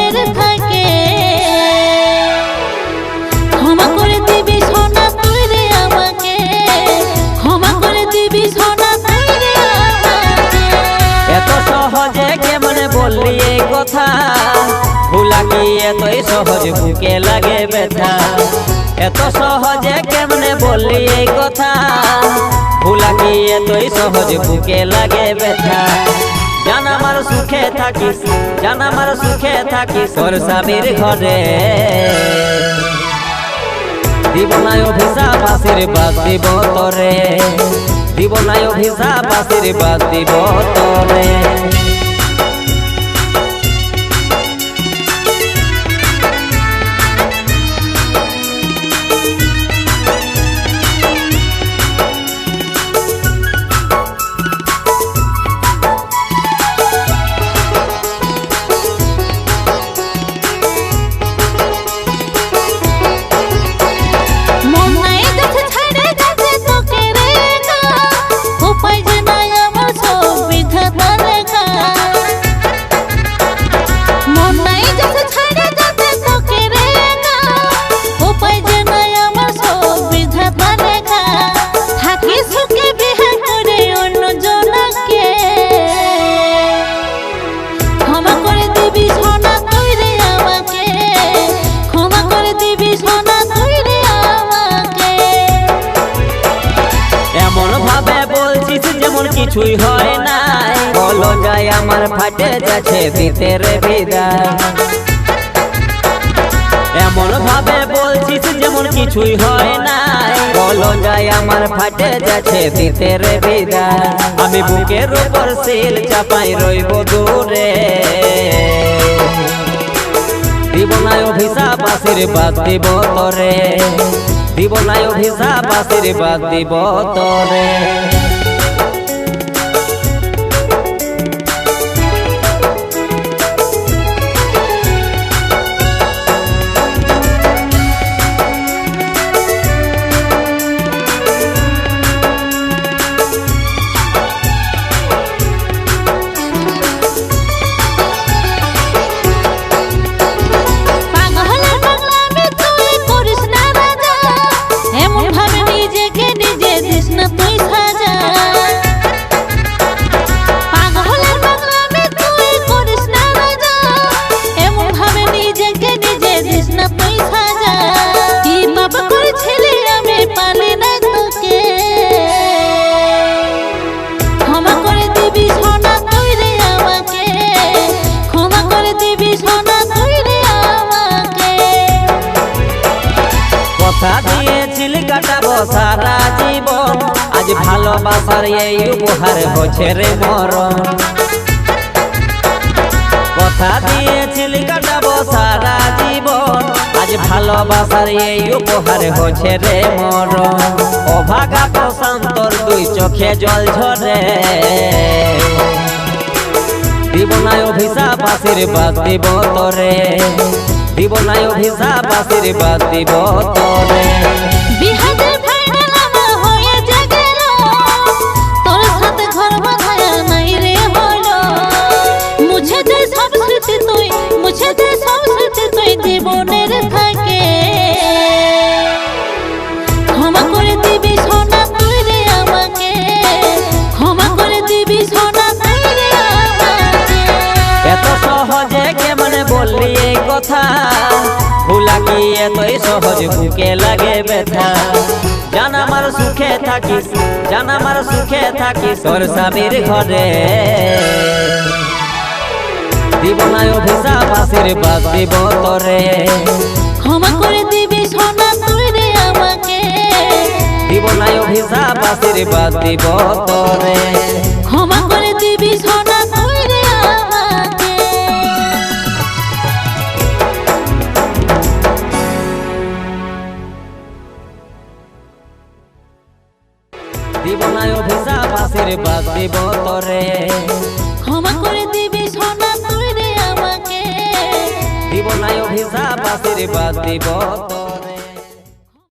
জীবনের থাকে ক্ষমা করে দিবি সোনা তুই রে আমাকে, ক্ষমা করে দিবি সোনা তুই রে আমাকে। এত সহজে কেমনে বললি এই কথা, ভুলা কি এতই সহজ বুকে লাগে ব্যথা। এত সহজে কেমনে বললি এই কথা, ভুলা কি এতই সহজ বুকে লাগে ব্যথা। জান আমার সুখে থাকিস, জান আমার সুখে থাকিস তোর স্বামীর ঘরে। দিব না অভিশাপ আশীর্বাদ দিব তোরে, দিব না অভিশাপ আশীর্বাদ দিব তোরে। কিছুই হয় নাই বলো যায় আমার ফাটে যাচ্ছে ভিতরে বিদায়। এমন ভাবে বলছিস যেমন কিছুই হয় নাই বলো যায় আমার ফাটে যাচ্ছে ভিতরে বিদায়। আমি বুকের উপর শিল চাপাই রইব দূরে, দিব না অভিশাপ আশীর্বাদ দিব তোরে, দিব না অভিশাপ আশীর্বাদ দিব তোরে। কথা দিয়েছিলি কাটাবো সারা জীবন, আজ ভালোবাসার এই উপহার হচ্ছে রে মরণ। কথা দিয়েছিলি কাটাবো সারা জীবন, আজ ভালোবাসার এই উপহার হচ্ছে রে মরণ। অভাগা প্রশান্তর দুই চোখে জল ঝরে, দিব না অভিশাপ আশীর্বাদ দিব তোরে, দিব না অভিশাপ আশীর্বাদ দিব তোরে। বিহাদের ফাইনাল আমার হয়ে যে গেল, তোর সাথে ঘর বাঁধায়া নাই রে হলো। মুছে দে সব স্মৃতি তুই, মুছে দে সব স্মৃতি তুই জীবনের থাকে। ক্ষমা করে দিবি সোনা তুই রে আমাকে, ক্ষমা করে দিবি সোনা তুই রে আমাকে। এত সহজে কেমনে বললি এই কথা, ভুলা কি এতই সহজ বুকে লাগে ব্যথা। জান আমার সুখে থাকিস, জান আমার সুখে থাকিস তোর স্বামীর ঘরে। দিব না অভিশাপ আশীর্বাদ দিব তোরে, ক্ষমা করে দিবি সোনা তুই রে আমাকে, দিব না অভিশাপ আশীর্বাদ দিব তোরে। ক্ষমা করে দিবি সোনা তুই রে আমাকে। দিব না অভিশাপ আশীর্বাদ দিব তোরে, ক্ষমা করে দিবি সোনা তুই রে আমাকে, দিব না অভিশাপ আশীর্বাদ দিব তোরে।